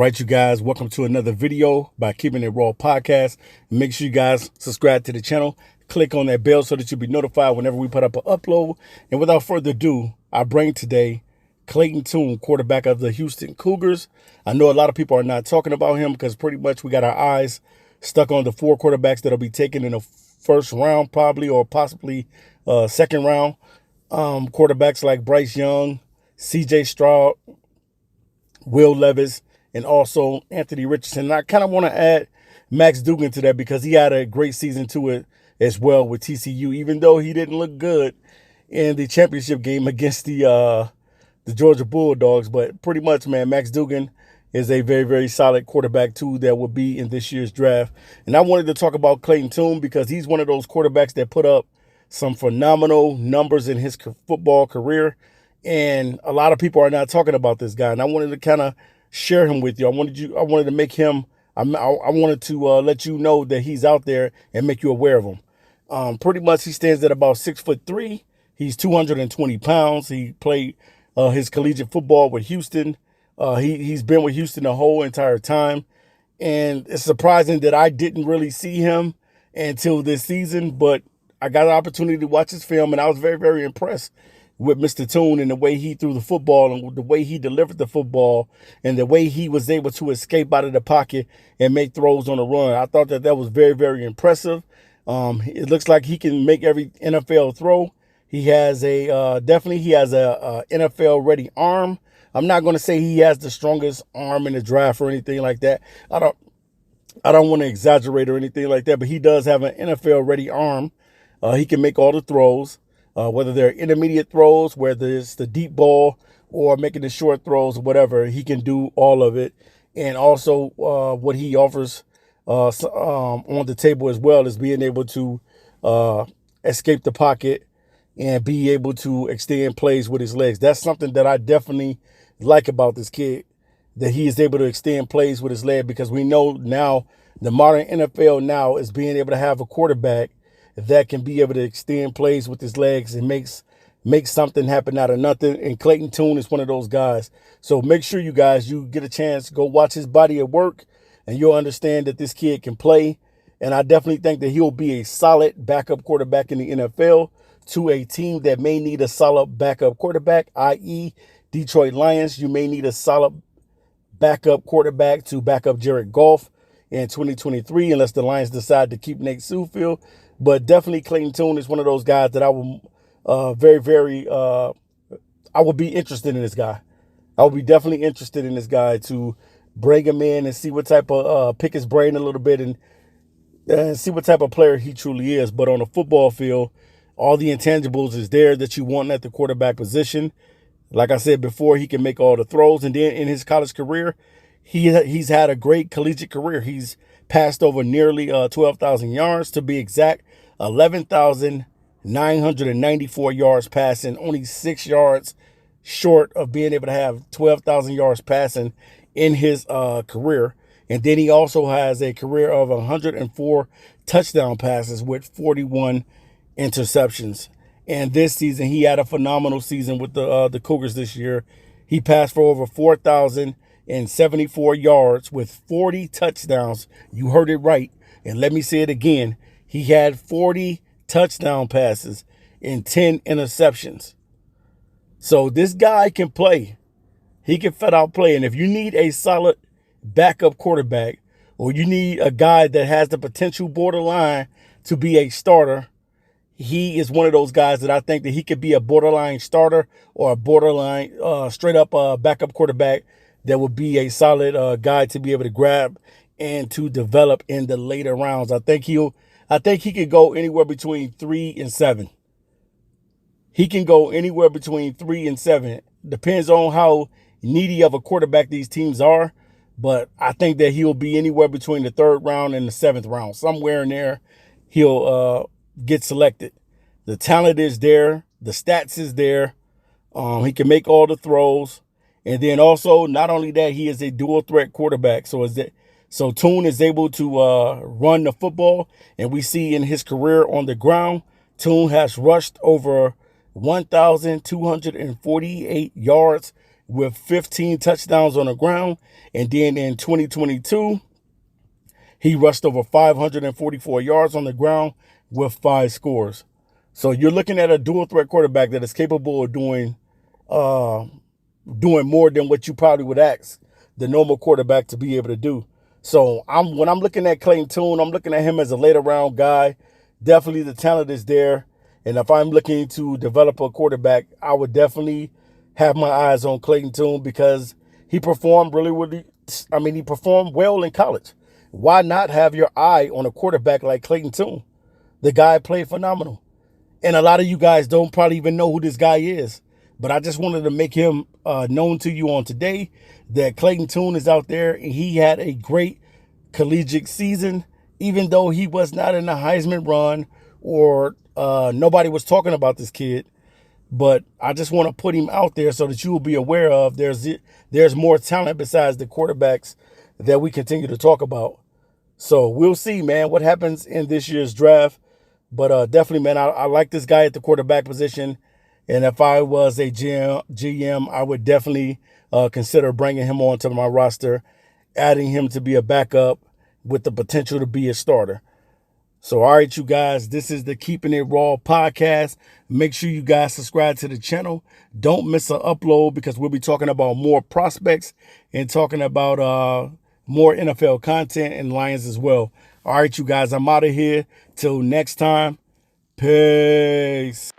right, you guys, welcome to another video by Keeping It Raw Podcast. Make sure you guys subscribe to the channel. Click on that bell so that you'll be notified whenever we put up an upload. And without further ado, I bring today Clayton, quarterback of the Houston Cougars. I know a lot of people are not talking about him because pretty much we got our eyes stuck on the 4 quarterbacks that'll be taken in the first round probably, or possibly second round. Quarterbacks like Bryce Young, CJ Stroud, Will Levis, and also Anthony Richardson. And I kind of want to add Max Duggan to that because he had a great season to it as well with TCU, even though he didn't look good in the championship game against the Georgia Bulldogs. But pretty much, man, Max Duggan is a very, very solid quarterback, too, that will be in this year's draft. And I wanted to talk about Clayton because he's one of those quarterbacks that put up some phenomenal numbers in his football career. And a lot of people are not talking about this guy. And I wanted to kind of share him with you. I wanted to make him, I wanted to let you know that he's out there and make you aware of him. Pretty much he stands at about 6'3". He's 220 pounds. He played his collegiate football with Houston. He's been with Houston the whole entire time. And it's surprising that I didn't really see him until this season, but I got an opportunity to watch his film, and I was very, very impressed with Mr. Toon and the way he threw the football and the way he delivered the football and the way he was able to escape out of the pocket and make throws on the run. I thought that was very, very impressive. It looks like he can make every NFL throw. He has definitely he has a NFL ready arm. I'm not going to say he has the strongest arm in the draft or anything like that. I don't want to exaggerate or anything like that, but he does have an NFL ready arm. He can make all the throws. Whether they're intermediate throws, whether it's the deep ball or making the short throws or whatever, he can do all of it. And also what he offers on the table as well is being able to escape the pocket and be able to extend plays with his legs. That's something that I definitely like about this kid, that he is able to extend plays with his leg, because we know now the modern NFL now is being able to have a quarterback that can be able to extend plays with his legs and make something happen out of nothing. And Clayton Toon is one of those guys. So make sure you guys, you get a chance, go watch his body of work, and you'll understand that this kid can play. And I definitely think that he'll be a solid backup quarterback in the NFL to a team that may need a solid backup quarterback, i.e. Detroit Lions. You may need a solid backup quarterback to back up Jared Goff in 2023, unless the Lions decide to keep Nate Sudfeld. But definitely Clayton Toon is one of those guys that I will I will be interested in this guy. I will be definitely interested in this guy to bring him in and see what type of pick his brain a little bit and see what type of player he truly is. But on the football field, all the intangibles is there that you want at the quarterback position. Like I said before, he can make all the throws. And then in his college career, he's had a great collegiate career. He's passed over nearly 12,000 yards, to be exact, 11,994 yards passing, only 6 yards short of being able to have 12,000 yards passing in his career. And then he also has a career of 104 touchdown passes with 41 interceptions. And this season, he had a phenomenal season with the Cougars this year. He passed for over 4,074 yards with 40 touchdowns. You heard it right. And let me say it again. He had 40 touchdown passes and 10 interceptions. So this guy can play. He can flat out play. And if you need a solid backup quarterback, or you need a guy that has the potential borderline to be a starter, he is one of those guys that I think that he could be a borderline starter or a borderline straight up backup quarterback that would be a solid guy to be able to grab and to develop in the later rounds. I think he could go anywhere between 3 and 7. He can go anywhere between 3 and 7. Depends on how needy of a quarterback these teams are. But I think that he'll be anywhere between the 3rd round and the 7th round. Somewhere in there, he'll get selected. The talent is there. The stats is there. He can make all the throws. And then also, not only that, he is a dual threat quarterback. So Toon is able to run the football. And we see in his career on the ground, Toon has rushed over 1,248 yards with 15 touchdowns on the ground. And then in 2022, he rushed over 544 yards on the ground with 5 scores. So you're looking at a dual threat quarterback that is capable of doing more than what you probably would ask the normal quarterback to be able to do. So when I'm looking at Clayton Tune, I'm looking at him as a later round guy. Definitely the talent is there. And if I'm looking to develop a quarterback, I would definitely have my eyes on Clayton Tune because he performed he performed well in college. Why not have your eye on a quarterback like Clayton Tune? The guy played phenomenal. And a lot of you guys don't probably even know who this guy is. But I just wanted to make him known to you on today that Clayton Tune is out there and he had a great collegiate season, even though he was not in the Heisman run or nobody was talking about this kid. But I just want to put him out there so that you will be aware of there's more talent besides the quarterbacks that we continue to talk about. So we'll see, man, what happens in this year's draft. But definitely, man, I like this guy at the quarterback position. And if I was a GM, I would definitely consider bringing him onto my roster, adding him to be a backup with the potential to be a starter. So, all right, you guys, this is the Keeping It Raw podcast. Make sure you guys subscribe to the channel. Don't miss an upload because we'll be talking about more prospects and talking about more NFL content and Lions as well. All right, you guys, I'm out of here. Till next time, peace.